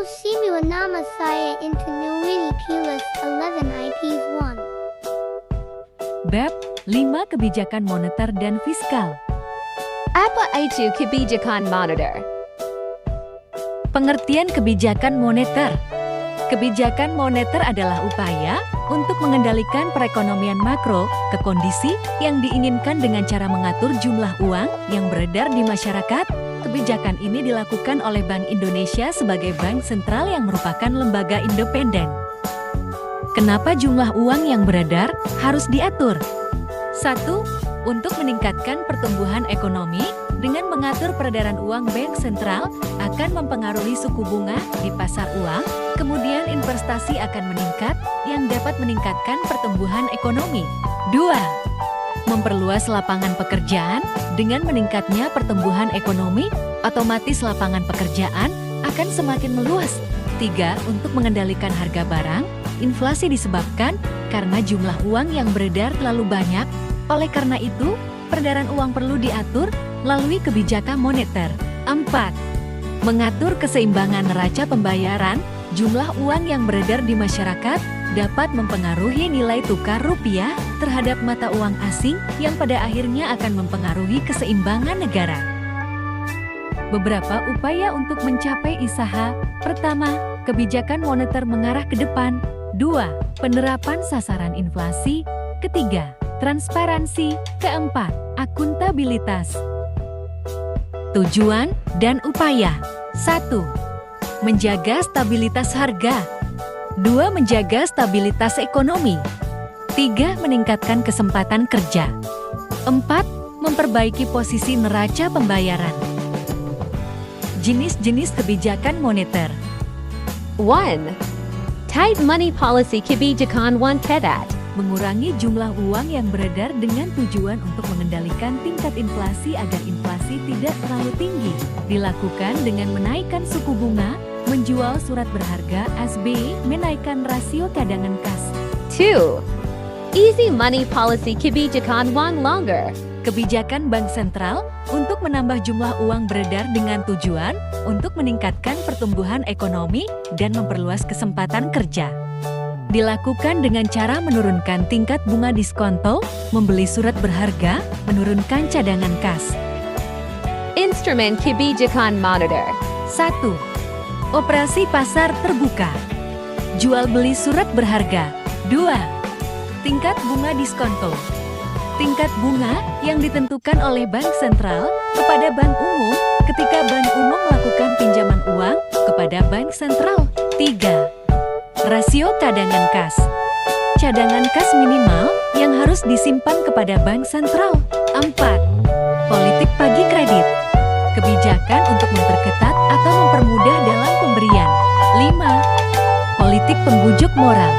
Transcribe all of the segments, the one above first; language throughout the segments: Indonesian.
Simiwa nama saya into Nuwini Pilas 11 IPs 1. Bab 5 Kebijakan Moneter dan Fiskal. Apa itu kebijakan moneter? Pengertian kebijakan moneter. Kebijakan moneter adalah upaya untuk mengendalikan perekonomian makro ke kondisi yang diinginkan dengan cara mengatur jumlah uang yang beredar di masyarakat. Kebijakan ini dilakukan oleh Bank Indonesia sebagai bank sentral yang merupakan lembaga independen. Kenapa jumlah uang yang beredar harus diatur? 1. Untuk meningkatkan pertumbuhan ekonomi dengan mengatur peredaran uang bank sentral akan mempengaruhi suku bunga di pasar uang, kemudian investasi akan meningkat yang dapat meningkatkan pertumbuhan ekonomi. 2. Memperluas lapangan pekerjaan dengan meningkatnya pertumbuhan ekonomi, otomatis lapangan pekerjaan akan semakin meluas. 3. Untuk mengendalikan harga barang, inflasi disebabkan karena jumlah uang yang beredar terlalu banyak. Oleh karena itu, peredaran uang perlu diatur melalui kebijakan moneter. 4. Mengatur keseimbangan neraca pembayaran, jumlah uang yang beredar di masyarakat dapat mempengaruhi nilai tukar rupiah terhadap mata uang asing yang pada akhirnya akan mempengaruhi keseimbangan negara. Beberapa upaya untuk mencapai ISAHA. Pertama, kebijakan moneter mengarah ke depan. 2. Penerapan sasaran inflasi. Ketiga, transparansi. Keempat, akuntabilitas. Tujuan dan upaya. 1. Menjaga stabilitas harga. 2. Menjaga stabilitas ekonomi. 3. Meningkatkan kesempatan kerja. 4. Memperbaiki posisi neraca pembayaran. Jenis-jenis kebijakan moneter. 1. Tight money policy kebijakan moneter. Mengurangi jumlah uang yang beredar dengan tujuan untuk mengendalikan tingkat inflasi agar inflasi tidak terlalu tinggi. Dilakukan dengan menaikkan suku bunga, menjual surat berharga (SBY), menaikkan rasio cadangan kas. 2. Easy money policy kebijakan one longer. Kebijakan bank sentral untuk menambah jumlah uang beredar dengan tujuan untuk meningkatkan pertumbuhan ekonomi dan memperluas kesempatan kerja. Dilakukan dengan cara menurunkan tingkat bunga diskonto, membeli surat berharga, menurunkan cadangan kas. Instrumen kebijakan moneter. 1. Operasi pasar terbuka. Jual beli surat berharga. 2. Tingkat bunga diskonto. Tingkat bunga yang ditentukan oleh bank sentral kepada bank umum ketika bank umum melakukan pinjaman uang kepada bank sentral. 3. Rasio cadangan kas. Cadangan kas minimal yang harus disimpan kepada bank sentral. 4. Politik pagi kredit. Kebijakan untuk memperketat atau mempermudah dalam pemberian. 5. Politik pembujuk moral.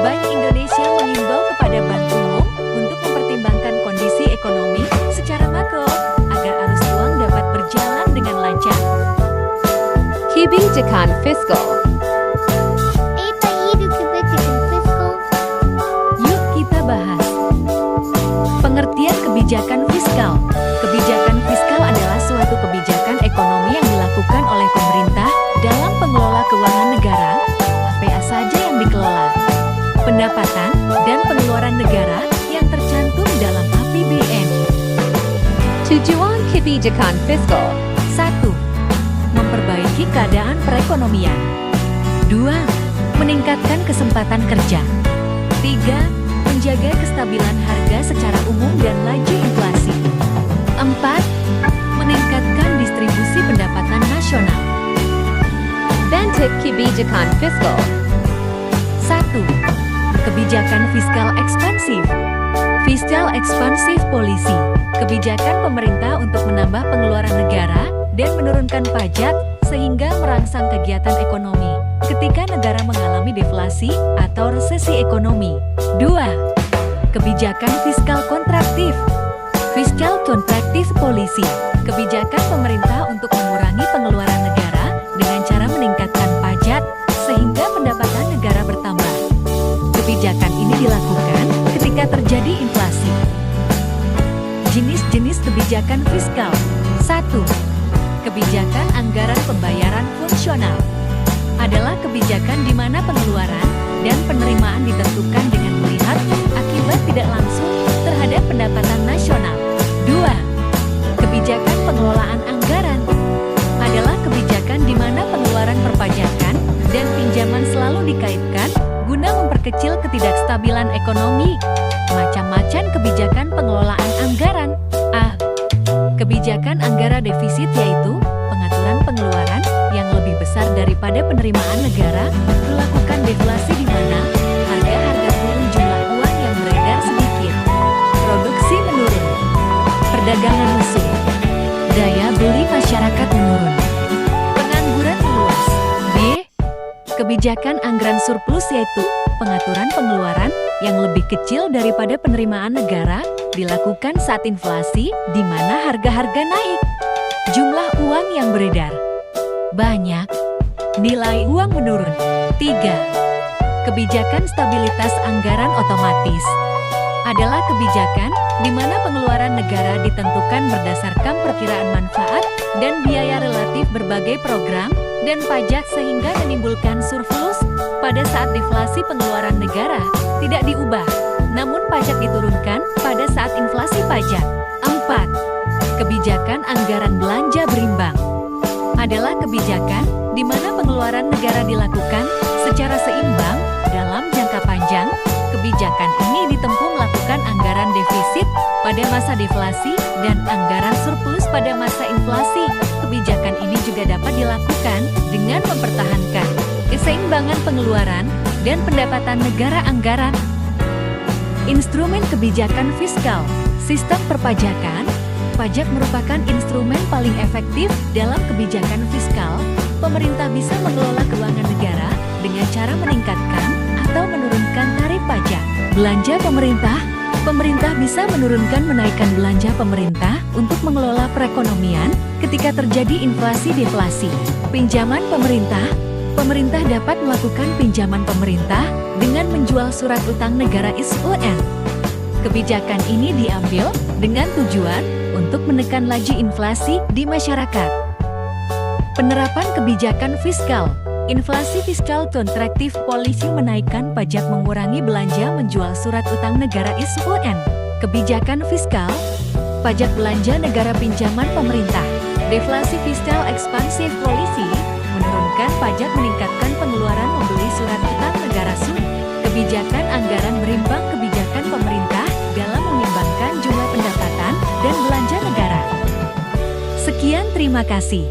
Bank Indonesia mengimbau kepada bank umum untuk mempertimbangkan kondisi ekonomi secara makro agar arus uang dapat berjalan dengan lancar. Kebijakan fiskal. Apa itu kebijakan fiskal? Yuk kita bahas. Pengertian kebijakan fiskal. Kebijakan fiskal adalah suatu kebijakan ekonomi yang dilakukan oleh pemerintah dalam pengelola keuangan negara, apa saja yang dikelola, pendapatan dan pengeluaran negara yang tercantum dalam APBN. Tujuan kebijakan fiskal. 1. Memperbaiki keadaan perekonomian. 2. Meningkatkan kesempatan kerja. 3. Menjaga kestabilan harga secara umum dan laju inflasi. 4. Meningkatkan distribusi pendapatan nasional. Bentuk kebijakan fiskal. 1. Kebijakan fiskal ekspansif. Fiscal expansive policy. Kebijakan pemerintah untuk menambah pengeluaran negara dan menurunkan pajak sehingga merangsang kegiatan ekonomi ketika negara mengalami deflasi atau resesi ekonomi. 2. Kebijakan fiskal kontraktif. Fiscal contractive policy. Kebijakan pemerintah untuk mengurangi pengeluaran negara dengan cara meningkatkan pajak sehingga pendapatan negara bertambah. Kebijakan ini dilakukan ketika terjadi inflasi. Jenis-jenis kebijakan fiskal. 1. Kebijakan anggaran pembayaran fungsional. adalah kebijakan di mana pengeluaran dan penerimaan ditentukan dengan melihat akibat tidak langsung terhadap pendapatan nasional. 2. Kebijakan pengelolaan anggaran adalah kebijakan di mana pengeluaran perpajakan dan pinjaman selalu dikaitkan guna memperkecil ketidakstabilan ekonomi. Macam-macam kebijakan pengelolaan anggaran. A. Kebijakan anggaran defisit yaitu pengaturan pengeluaran yang lebih besar daripada penerimaan negara, melakukan deflasi di mana harga-harga turun, jumlah uang yang beredar sedikit, produksi menurun, perdagangan lesu, daya beli masyarakat menurun, pengangguran meluas. B. Kebijakan anggaran surplus yaitu pengaturan pengeluaran yang lebih kecil daripada penerimaan negara dilakukan saat inflasi di mana harga-harga naik, jumlah uang yang beredar banyak, nilai uang menurun. 3. Kebijakan stabilitas anggaran otomatis adalah kebijakan di mana pengeluaran negara ditentukan berdasarkan perkiraan manfaat dan biaya relatif berbagai program dan pajak sehingga menimbulkan surplus pada saat deflasi. Pengeluaran negara tidak diubah, namun pajak diturunkan pada saat inflasi pajak. 4. Kebijakan anggaran belanja berimbang adalah kebijakan di mana pengeluaran negara dilakukan secara seimbang dalam jangka panjang. Kebijakan ini ditempuh melakukan anggaran defisit pada masa deflasi dan anggaran surplus pada masa inflasi. Kebijakan ini juga dapat dilakukan dengan mempertahankan keseimbangan pengeluaran dan pendapatan negara. Anggaran. Instrumen kebijakan fiskal. Sistem perpajakan. Pajak merupakan instrumen paling efektif dalam kebijakan fiskal. Pemerintah bisa mengelola keuangan negara dengan cara meningkatkan atau menurunkan tarif pajak. Belanja pemerintah. Pemerintah bisa menurunkan menaikkan belanja pemerintah untuk mengelola perekonomian ketika terjadi inflasi deflasi. Pinjaman pemerintah. Pemerintah dapat melakukan pinjaman pemerintah dengan menjual surat utang negara (SUN). Kebijakan ini diambil dengan tujuan untuk menekan laju inflasi di masyarakat. Penerapan kebijakan fiskal. Inflasi fiskal kontraktif polisi menaikkan pajak mengurangi belanja menjual surat utang negara (SUN). Kebijakan fiskal. Pajak belanja negara pinjaman pemerintah. Deflasi fiskal ekspansif polisi menurunkan pajak meningkatkan pengeluaran membeli surat utang negara (SUN). Kebijakan anggaran berimbang. Kebijakan pemerintah dalam mengimbangkan jumlah pendapatan dan belanja negara. Sekian, terima kasih.